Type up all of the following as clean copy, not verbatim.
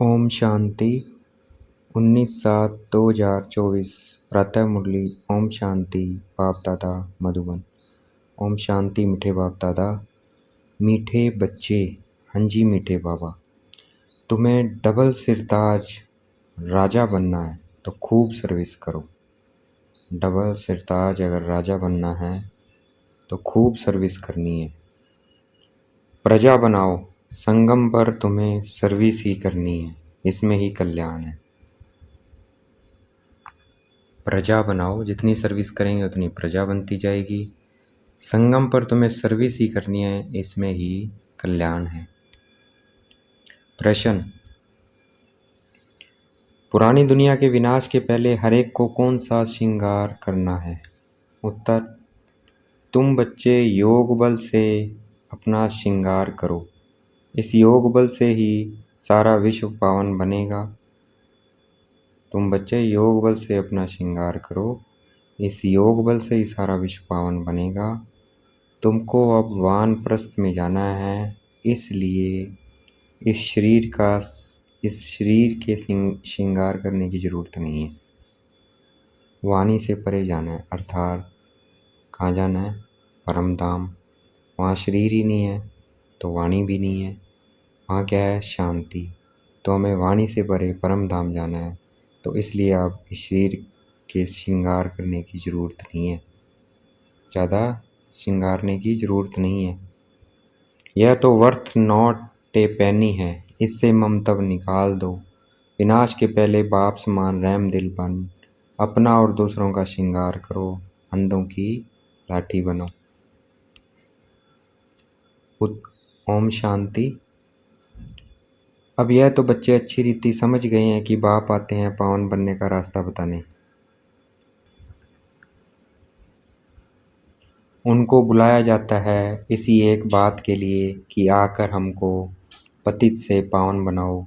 ओम शांति 19/7/2024 प्रातः मुरली। ओम शांति बाप दादा मधुबन। ओम शांति मीठे बाप दादा, मीठे बच्चे। हाँ जी मीठे बाबा, तुम्हें डबल सिरताज राजा बनना है तो खूब सर्विस करो। डबल सिरताज अगर राजा बनना है तो खूब सर्विस करनी है। प्रजा बनाओ, संगम पर तुम्हें सर्विस ही करनी है, इसमें ही कल्याण है। प्रजा बनाओ, जितनी सर्विस करेंगे उतनी प्रजा बनती जाएगी। संगम पर तुम्हें सर्विस ही करनी है, इसमें ही कल्याण है। प्रश्न, पुरानी दुनिया के विनाश के पहले हर एक को कौन सा श्रृंगार करना है? उत्तर, तुम बच्चे योग बल से अपना श्रृंगार करो। इस योग बल से ही सारा विश्व पावन बनेगा। तुम बच्चे योग बल से अपना श्रृंगार करो, इस योग बल से ही सारा विश्व पावन बनेगा। तुमको अब वानप्रस्थ में जाना है, इसलिए इस शरीर के श्रृंगार करने की जरूरत नहीं है। वाणी से परे जाना है, अर्थात कहाँ जाना है? परम धाम। वहाँ शरीर ही नहीं है तो वाणी भी नहीं है। वहाँ क्या है? शांति। तो हमें वाणी से परे परम धाम जाना है, तो इसलिए आप इस शरीर के श्रृंगार करने की ज़रूरत नहीं है, ज़्यादा श्रृंगारने की ज़रूरत नहीं है। यह तो वर्थ नॉट ए पेनी है, इससे ममतव निकाल दो। विनाश के पहले बाप समान रहम दिल बन अपना और दूसरों का श्रृंगार करो, अंधों की लाठी बनो। ओम शांति। अब यह तो बच्चे अच्छी रीति समझ गए हैं कि बाप आते हैं पावन बनने का रास्ता बताने। उनको बुलाया जाता है इसी एक बात के लिए कि आकर हमको पतित से पावन बनाओ,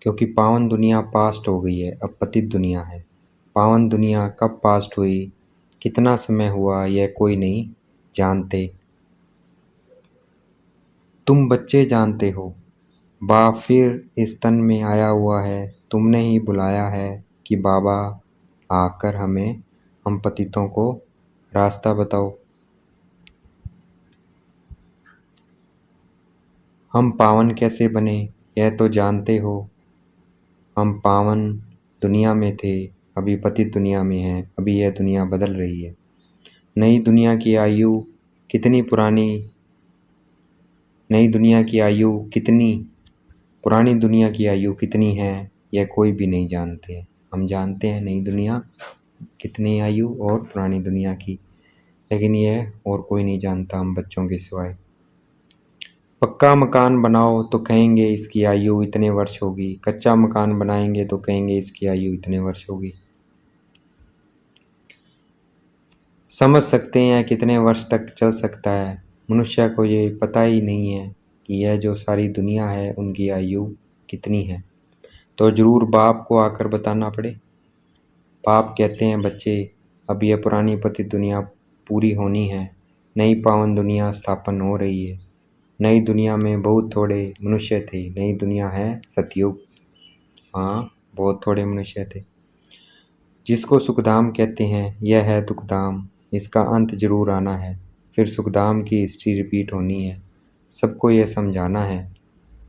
क्योंकि पावन दुनिया पास्ट हो गई है, अब पतित दुनिया है। पावन दुनिया कब पास्ट हुई, कितना समय हुआ, यह कोई नहीं जानते। तुम बच्चे जानते हो। बाप फिर इस तन में आया हुआ है, तुमने ही बुलाया है कि बाबा आकर हम पतितों को रास्ता बताओ। हम पावन कैसे बने यह तो जानते हो। हम पावन दुनिया में थे, अभी पतित दुनिया में हैं, अभी यह दुनिया बदल रही है। नई दुनिया की आयु कितनी पुरानी, नई दुनिया की आयु कितनी, पुरानी दुनिया की आयु कितनी है यह कोई भी नहीं जानते। हम जानते हैं नई दुनिया कितनी आयु और पुरानी दुनिया की, लेकिन यह और कोई नहीं जानता हम बच्चों के सिवाय। पक्का मकान बनाओ तो कहेंगे इसकी आयु इतने वर्ष होगी, कच्चा मकान बनाएंगे तो कहेंगे इसकी आयु इतने वर्ष होगी। समझ सकते हैं कितने वर्ष तक चल सकता है। मनुष्य को ये पता ही नहीं है कि यह जो सारी दुनिया है उनकी आयु कितनी है, तो ज़रूर बाप को आकर बताना पड़े। बाप कहते हैं बच्चे अब यह पुरानी पतित दुनिया पूरी होनी है, नई पावन दुनिया स्थापन हो रही है। नई दुनिया में बहुत थोड़े मनुष्य थे, नई दुनिया है सतयुग। हाँ, बहुत थोड़े मनुष्य थे। जिसको सुखधाम कहते हैं यह है दुखधाम, इसका अंत जरूर आना है। फिर सुखधाम की हिस्ट्री रिपीट होनी है, सबको यह समझाना है।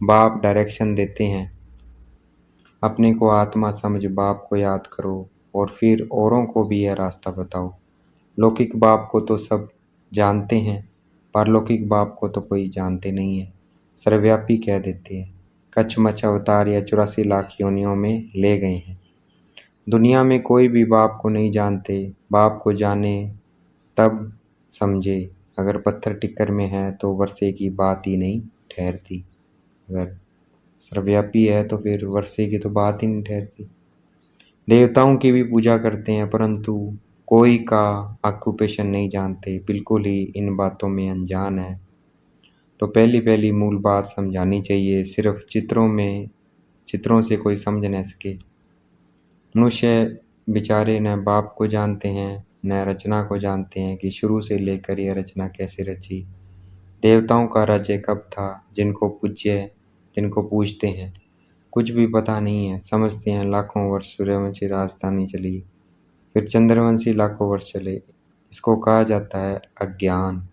बाप डायरेक्शन देते हैं, अपने को आत्मा समझ बाप को याद करो और फिर औरों को भी यह रास्ता बताओ। लौकिक बाप को तो सब जानते हैं, पारलौकिक बाप को तो कोई जानते नहीं है। सर्वव्यापी कह देते हैं, कछमछ अवतार या 84 लाख योनियों में ले गए हैं। दुनिया में कोई भी बाप को नहीं जानते, बाप को जाने तब समझे। अगर पत्थर टिक्कर में है तो वर्षे की बात ही नहीं ठहरती, अगर सर्वव्यापी है तो फिर वर्षे की तो बात ही नहीं ठहरती। देवताओं की भी पूजा करते हैं, परंतु कोई का ऑक्यूपेशन नहीं जानते, बिल्कुल ही इन बातों में अनजान है। तो पहली मूल बात समझानी चाहिए, सिर्फ चित्रों से कोई समझ न सके। मनुष्य बेचारे न बाप को जानते हैं न रचना को जानते हैं कि शुरू से लेकर यह रचना कैसे रची। देवताओं का राज्य कब था, जिनको पूजते हैं, कुछ भी पता नहीं है। समझते हैं लाखों वर्ष सूर्यवंशी राजधानी चली, फिर चंद्रवंशी लाखों वर्ष चले। इसको कहा जाता है अज्ञान।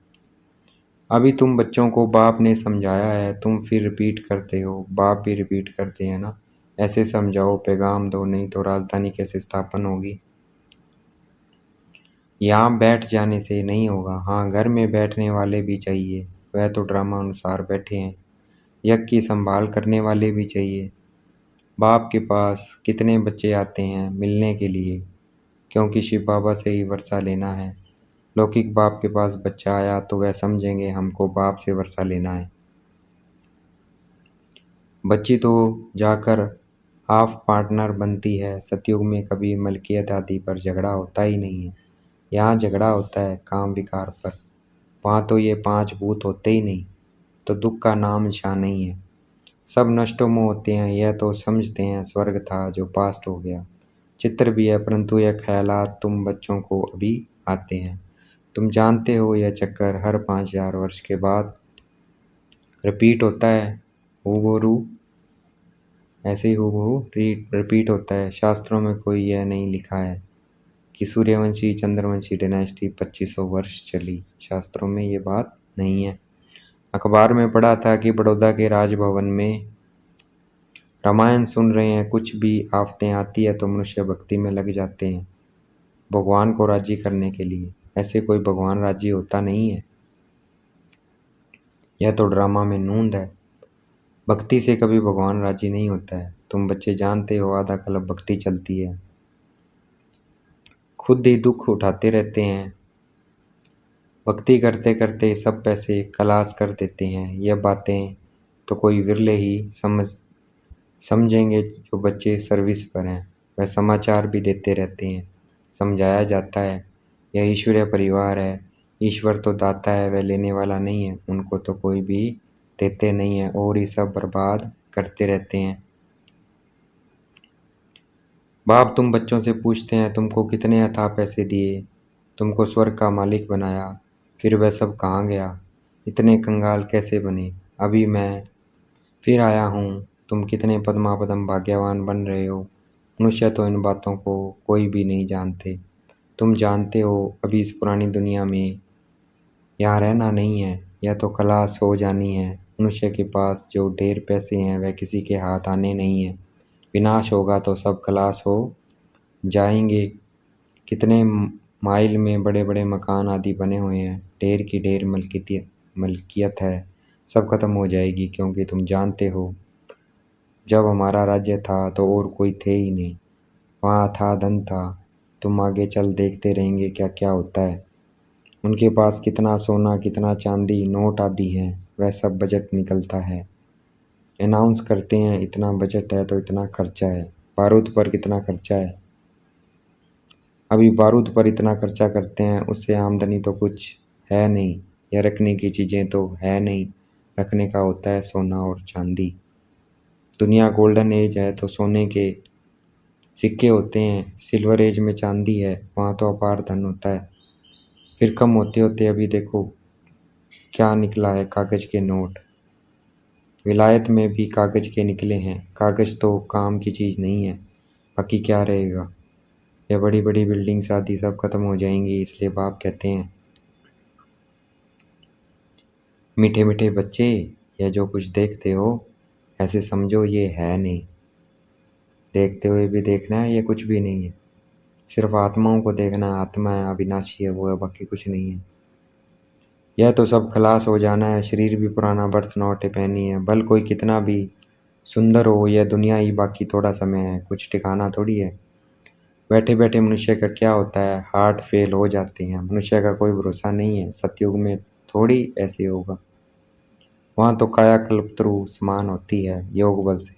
अभी तुम बच्चों को बाप ने समझाया है, तुम फिर रिपीट करते हो। बाप भी रिपीट करते हैं ना। ऐसे समझाओ, पैगाम दो, नहीं तो राजधानी कैसे स्थापन होगी। यहाँ बैठ जाने से नहीं होगा। हाँ, घर में बैठने वाले भी चाहिए, वह तो ड्रामा अनुसार बैठे हैं। यज्ञ की संभाल करने वाले भी चाहिए। बाप के पास कितने बच्चे आते हैं मिलने के लिए, क्योंकि शिव बाबा से ही वर्षा लेना है। लौकिक बाप के पास बच्चा आया तो वह समझेंगे हमको बाप से वर्षा लेना है। बच्ची तो जाकर हाफ पार्टनर बनती है। सतयुग में कभी मलकियत आदि पर झगड़ा होता ही नहीं है। यहाँ झगड़ा होता है काम विकार पर। वहाँ तो ये 5 भूत होते ही नहीं, तो दुख का नाम निशान नहीं है। सब नष्टोमोह होते हैं। यह तो समझते हैं स्वर्ग था जो पास्ट हो गया। चित्र भी है, परंतु यह ख्यालात तुम बच्चों को अभी आते हैं। तुम जानते हो यह चक्कर हर 5000 वर्ष के बाद रिपीट होता है। हूबहू ऐसे ही हूबहू रिपीट होता है। शास्त्रों में कोई यह नहीं लिखा है कि सूर्यवंशी चंद्रवंशी डायनेस्टी 2500 वर्ष चली। शास्त्रों में ये बात नहीं है। अखबार में पढ़ा था कि बड़ौदा के राजभवन में रामायण सुन रहे हैं। कुछ भी आफतें आती है तो मनुष्य भक्ति में लग जाते हैं, भगवान को राजी करने के लिए। ऐसे कोई भगवान राजी होता नहीं है। यह तो ड्रामा में नूंद है। भक्ति से कभी भगवान राजी नहीं होता है। तुम बच्चे जानते हो आधा कल्प भक्ति चलती है। खुद ही दुख उठाते रहते हैं। भक्ति करते करते सब पैसे खलास कर देते हैं। यह बातें तो कोई विरले ही समझेंगे जो बच्चे सर्विस पर हैं। वह समाचार भी देते रहते हैं, समझाया जाता है यह ईश्वरीय परिवार है। ईश्वर तो दाता है, वह लेने वाला नहीं है। उनको तो कोई भी देते नहीं है और ये सब बर्बाद करते रहते हैं। बाप तुम बच्चों से पूछते हैं तुमको कितने अथाह पैसे दिए, तुमको स्वर्ग का मालिक बनाया, फिर वह सब कहाँ गया। इतने कंगाल कैसे बने। अभी मैं फिर आया हूँ। तुम कितने पद्मापदम भाग्यवान बन रहे हो। मनुष्य तो इन बातों को कोई भी नहीं जानते। तुम जानते हो अभी इस पुरानी दुनिया में यहाँ रहना नहीं है। यह तो खलास हो जानी है। मनुष्य के पास जो ढेर पैसे हैं वह किसी के हाथ आने नहीं है। विनाश होगा तो सब खलास हो जाएंगे। कितने माइल में बड़े बड़े मकान आदि बने हुए हैं, ढेर की ढेर मलकियत है, सब खत्म हो जाएगी। क्योंकि तुम जानते हो जब हमारा राज्य था तो और कोई थे ही नहीं। वहाँ था धन था। तुम आगे चल देखते रहेंगे क्या क्या होता है। उनके पास कितना सोना कितना चांदी नोट आदि हैं, वह सब बजट निकलता है। अनाउंस करते हैं इतना बजट है तो इतना खर्चा है। बारूद पर कितना खर्चा है। अभी बारूद पर इतना खर्चा करते हैं, उससे आमदनी तो कुछ है नहीं। या रखने की चीज़ें तो है नहीं। रखने का होता है सोना और चांदी। दुनिया गोल्डन एज है तो सोने के सिक्के होते हैं। सिल्वर एज में चांदी है, वहाँ तो अपार धन होता है। फिर कम होते होते अभी देखो क्या निकला है, कागज़ के नोट। विलायत में भी कागज़ के निकले हैं। कागज़ तो काम की चीज़ नहीं है, बाकी क्या रहेगा। ये बड़ी बड़ी बिल्डिंग्स आदि सब खत्म हो जाएंगी। इसलिए बाप कहते हैं मीठे मीठे बच्चे, यह जो कुछ देखते हो ऐसे समझो ये है नहीं। देखते हुए भी देखना है, ये कुछ भी नहीं है। सिर्फ आत्माओं को देखना है। आत्मा है, अविनाशी है, वो है, बाकी कुछ नहीं है। यह तो सब खलास हो जाना है। शरीर भी पुराना, बर्थ नॉट पहनी है। भल कोई कितना भी सुंदर हो, यह दुनिया ही बाकी थोड़ा समय है, कुछ ठिकाना थोड़ी है। बैठे बैठे मनुष्य का क्या होता है, हार्ट फेल हो जाते हैं। मनुष्य का कोई भरोसा नहीं है। सतयुग में थोड़ी ऐसे होगा। वहाँ तो काया कल्पतरु समान होती है योग बल से।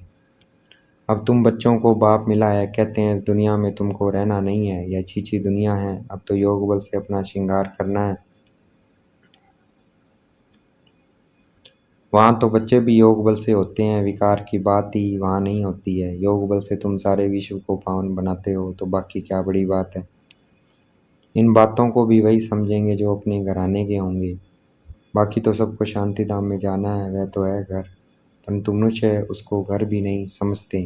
अब तुम बच्चों को बाप मिला है, कहते हैं इस दुनिया में तुमको रहना नहीं है, यह छीछी दुनिया है। अब तो योग बल से अपना श्रृंगार करना है। वहाँ तो बच्चे भी योग बल से होते हैं। विकार की बात ही वहाँ नहीं होती है। योग बल से तुम सारे विश्व को पावन बनाते हो, तो बाकी क्या बड़ी बात है। इन बातों को भी वही समझेंगे जो अपने घराने के होंगे। बाकी तो सबको शांति धाम में जाना है, वह तो है घर। परंतु मनुष्य उसको घर भी नहीं समझते।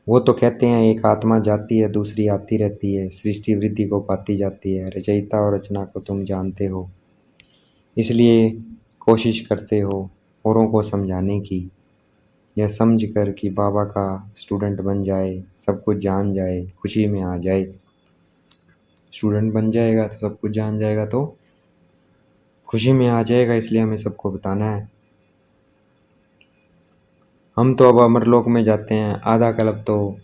वो तो कहते हैं एक आत्मा जाती है दूसरी आती रहती है, सृष्टि वृद्धि को पाती जाती है। रचयिता और रचना को तुम जानते हो, इसलिए कोशिश करते हो औरों को समझाने की, यह समझ कर कि बाबा का स्टूडेंट बन जाए, सब कुछ जान जाए, खुशी में आ जाए। स्टूडेंट बन जाएगा तो सब कुछ जान जाएगा, तो खुशी में आ जाएगा, इसलिए हमें सबको बताना है। हम तो अब अमरलोक में जाते हैं, आधा कल्प तो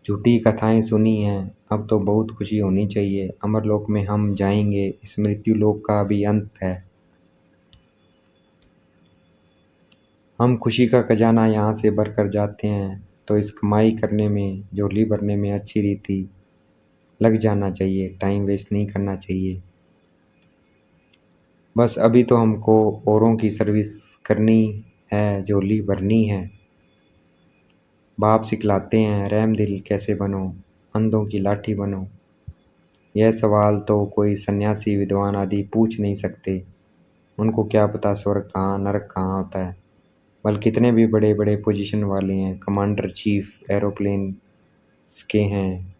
झूठी कथाएं सुनी हैं, अब तो बहुत खुशी होनी चाहिए। अमरलोक में हम जाएंगे, इस मृत्यु लोक का भी अंत है। हम खुशी का खजाना यहाँ से भर कर जाते हैं, तो इस कमाई करने में, झोली भरने में अच्छी रीति लग जाना चाहिए, टाइम वेस्ट नहीं करना चाहिए। बस अभी तो हमको औरों की सर्विस करनी है, झोली भरनी है। बाप सिखलाते हैं रहम दिल कैसे बनो, अंधों की लाठी बनो। यह सवाल तो कोई सन्यासी विद्वान आदि पूछ नहीं सकते, उनको क्या पता स्वर्ग कहाँ नरक कहाँ होता है। बल्कि कितने भी बड़े बड़े पोजीशन वाले हैं, कमांडर चीफ एरोप्लेन्स के हैं,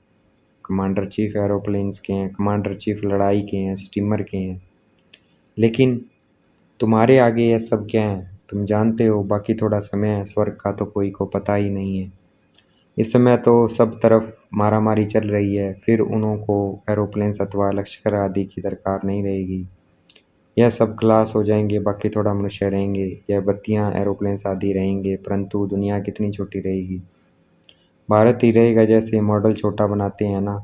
कमांडर चीफ एरोप्लेन्स के हैं, कमांडर चीफ लड़ाई के हैं, स्टीमर के हैं, लेकिन तुम्हारे आगे यह सब क्या है? तुम जानते हो बाकी थोड़ा समय है, स्वर्ग का तो कोई को पता ही नहीं है। इस समय तो सब तरफ मारामारी चल रही है, फिर उन्हों को एरोप्लेन्स अथवा लश्कर आदि की दरकार नहीं रहेगी। यह सब क्लास हो जाएंगे, बाकी थोड़ा मनुष्य रहेंगे, यह बत्तियां एरोप्लेन्स आदि रहेंगे, परंतु दुनिया कितनी छोटी रहेगी। भारत ही रहेगा, जैसे मॉडल छोटा बनाते हैं ना,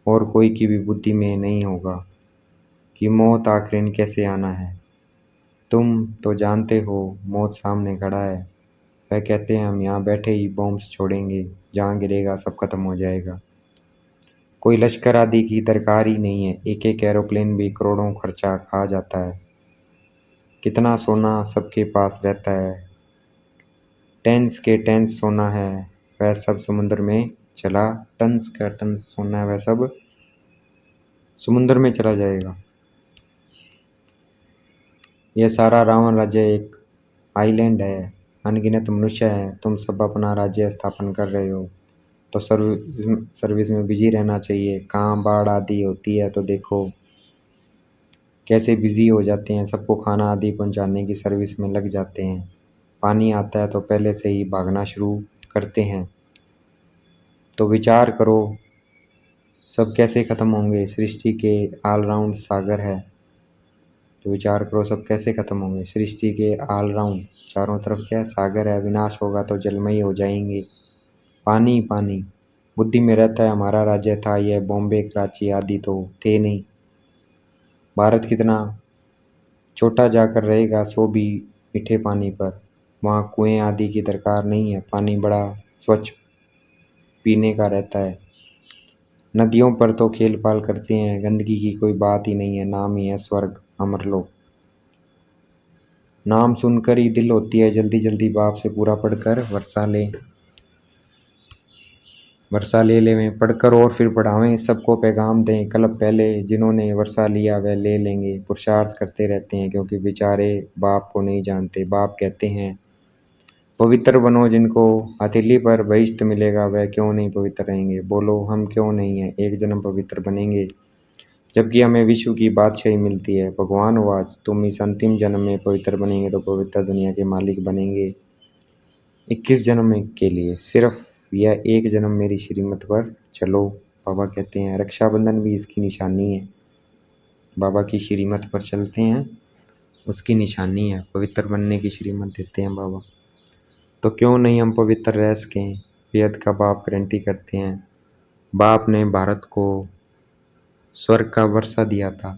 और कोई की भी बुद्धि में नहीं होगा कि मौत आखिर कैसे आना है। तुम तो जानते हो मौत सामने खड़ा है, वह कहते हैं हम यहाँ बैठे ही बॉम्ब्स छोड़ेंगे, जहाँ गिरेगा सब खत्म हो जाएगा। कोई लश्कर आदि की दरकार ही नहीं है, एक एक एरोप्लेन भी करोड़ों खर्चा खा जाता है। कितना सोना सबके पास रहता है, टेंस के टेंस सोना है, वह सब समुद्र में चला, टन्स का टन्स सोना है, वह सब समुद्र में चला जाएगा। यह सारा रावण राज्य एक आइलैंड है, अनगिनत मनुष्य हैं, तुम सब अपना राज्य स्थापन कर रहे हो, तो सर्विस में बिजी रहना चाहिए। कहाँ बाढ़ आदि होती है तो देखो कैसे बिजी हो जाते हैं, सबको खाना आदि पहुंचाने की सर्विस में लग जाते हैं। पानी आता है तो पहले से ही भागना शुरू करते हैं। तो विचार करो सब कैसे ख़त्म होंगे, सृष्टि के ऑलराउंड सागर है, तो विचार करो सब कैसे ख़त्म होंगे। सृष्टि के ऑलराउंड चारों तरफ क्या सागर है, विनाश होगा तो जलमयी हो जाएंगे, पानी पानी। बुद्धि में रहता है हमारा राज्य था, यह बॉम्बे कराची आदि तो थे नहीं। भारत कितना छोटा जाकर रहेगा, सो भी मीठे पानी पर, वहाँ कुएं आदि की दरकार नहीं है, पानी बड़ा स्वच्छ पीने का रहता है। नदियों पर तो खेल पाल करते हैं, गंदगी की कोई बात ही नहीं है, नाम ही है स्वर्ग अमरलोक। नाम सुनकर ही दिल होती है जल्दी जल्दी बाप से पूरा पढ़कर वर्षा ले लें, पढ़कर और फिर पढ़ावें, सबको पैगाम दें। कल पहले जिन्होंने वर्षा लिया वह ले लेंगे, पुरुषार्थ करते रहते हैं क्योंकि बेचारे बाप को नहीं जानते। बाप कहते हैं पवित्र बनो, जिनको हथेली पर बहिश्त मिलेगा वह क्यों नहीं पवित्र रहेंगे। बोलो हम क्यों नहीं हैं, एक जन्म पवित्र बनेंगे, जबकि हमें विश्व की बादशाही मिलती है। भगवान आवाज तुम इस अंतिम जन्म में पवित्र बनेंगे तो पवित्र दुनिया के मालिक बनेंगे। 21 जन्म के लिए सिर्फ यह एक जन्म मेरी श्रीमत पर चलो। बाबा कहते हैं रक्षाबंधन भी इसकी निशानी है, बाबा की श्रीमत पर चलते हैं उसकी निशानी है, पवित्र बनने की श्रीमत देते हैं बाबा। तो क्यों नहीं हम पवित्र रह सकें, बेहद का बाप गारंटी करते हैं। बाप ने भारत को स्वर्ग का वर्षा दिया था,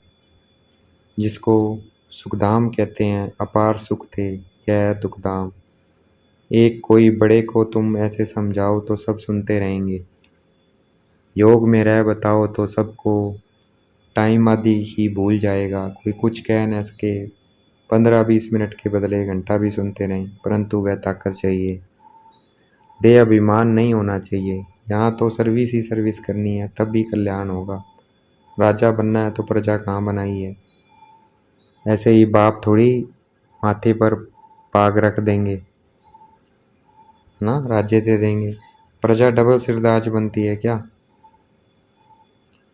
जिसको सुखधाम कहते हैं, अपार सुख थे यह दुखधाम। एक कोई बड़े को तुम ऐसे समझाओ तो सब सुनते रहेंगे, योग में रह बताओ तो सबको टाइम आदि ही भूल जाएगा, कोई कुछ कह न सके। 15-20 मिनट के बदले घंटा भी सुनते रहें, परंतु वह ताकत चाहिए, देह अभिमान नहीं होना चाहिए। यहाँ तो सर्विस ही सर्विस करनी है, तब भी कल्याण होगा। राजा बनना है तो प्रजा कहाँ बनाई है। ऐसे ही बाप थोड़ी माथे पर पाग रख देंगे ना, राज्य दे देंगे। प्रजा डबल सिरताज बनती है क्या?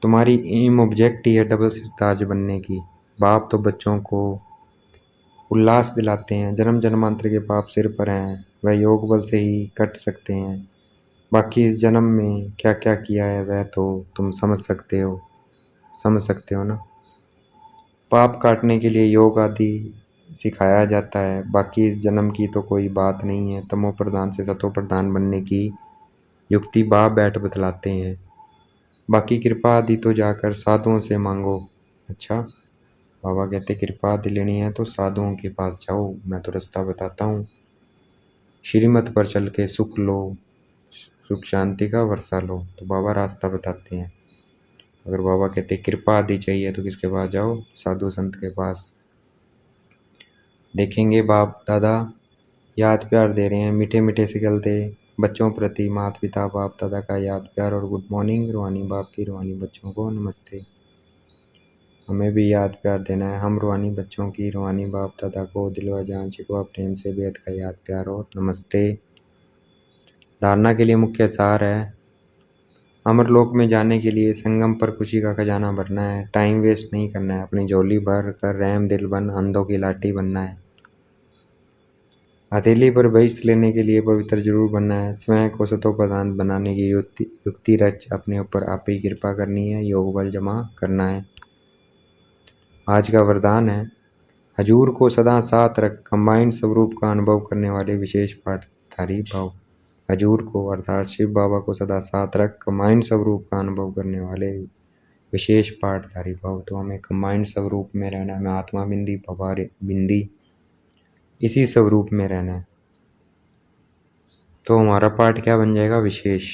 तुम्हारी एम ऑब्जेक्ट ही है डबल सिरताज बनने की। बाप तो बच्चों को उल्लास दिलाते हैं, जन्म जन्मांतर के पाप सिर पर हैं, वह योग बल से ही कट सकते हैं। बाकी इस जन्म में क्या क्या किया है वह तो तुम समझ सकते हो ना। पाप काटने के लिए योग आदि सिखाया जाता है। बाकी इस जन्म की तो कोई बात नहीं है। तमो प्रधान से सतो प्रधान बनने की युक्ति बाप बैठ बतलाते हैं। बाकी कृपा आदि तो जाकर साधुओं से मांगो। अच्छा, बाबा कहते कृपा आदि लेनी है तो साधुओं के पास जाओ, मैं तो रास्ता बताता हूँ। श्रीमत पर चल के सुख लो, सुख शांति का वर्षा लो। तो बाबा रास्ता बताते हैं। अगर बाबा कहते कृपा आदि चाहिए तो किसके पास जाओ? साधु संत के पास। देखेंगे बाप दादा याद प्यार दे रहे हैं, मीठे मीठे से गलते बच्चों प्रति माता पिता बाप दादा का याद प्यार और गुड मॉर्निंग। रूहानी बाप की रूहानी बच्चों को नमस्ते। हमें भी याद प्यार देना है। हम रूहानी बच्चों की रूहानी बाप दादा को दिलवा जान शिकवा प्रेम से बेहद का याद प्यार और नमस्ते। धारणा के लिए मुख्य सार है, अमरलोक में जाने के लिए संगम पर खुशी का खजाना भरना है। टाइम वेस्ट नहीं करना है, अपनी झोली भर कर रहम दिल बन अंधों की लाठी बनना है। हथेली पर बहिष्ठ लेने के लिए पवित्र जरूर बनना है। स्वयं को सतोप्रधान बनाने की युक्ति रच अपने ऊपर आप ही कृपा करनी है, योग बल जमा करना है। आज का वरदान है, हजूर को सदा साथ रख कंबाइंड स्वरूप का अनुभव करने वाले विशेष पाठधारी भाव। हजूर को अर्थात शिव बाबा को सदा साथ रख कंबाइंड स्वरूप का अनुभव करने वाले विशेष पाठधारी भाव। तो हमें कंबाइंड स्वरूप में रहना है, हमें आत्मा बिंदी पवार बिंदी इसी स्वरूप में रहना है। तो हमारा पाठ क्या बन जाएगा? विशेष।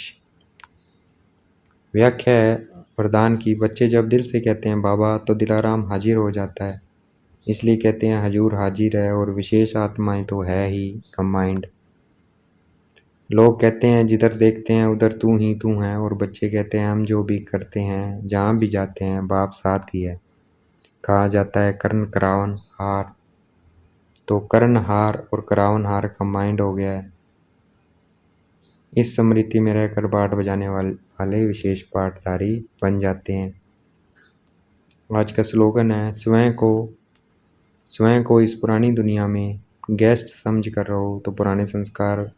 व्याख्या है वरदान की, बच्चे जब दिल से कहते हैं बाबा तो दिलाराम हाजिर हो जाता है, इसलिए कहते हैं हजूर हाजिर है। और विशेष आत्माएं तो है ही कंबाइंड। लोग कहते हैं जिधर देखते हैं उधर तू ही तू है, और बच्चे कहते हैं हम जो भी करते हैं जहाँ भी जाते हैं बाप साथ ही है। कहा जाता है कर्ण करावन हार, तो कर्ण हार और करावन हार कंबाइंड हो गया है। इस स्मृति में रहकर पाठ बजाने वाले विशेष पाठधारी बन जाते हैं। आज का स्लोगन है, स्वयं को इस पुरानी दुनिया में गेस्ट समझ कर रहो तो पुराने संस्कार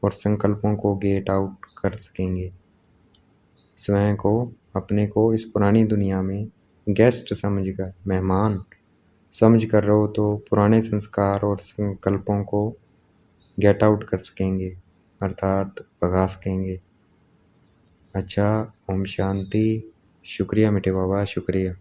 और संकल्पों को गेट आउट कर सकेंगे। स्वयं को अपने को इस पुरानी दुनिया में गेस्ट समझकर, मेहमान समझ कर रहो तो पुराने संस्कार और संकल्पों को गेट आउट कर सकेंगे, अर्थात भगा सकेंगे। अच्छा, ओम शांति। शुक्रिया मीठे बाबा, शुक्रिया।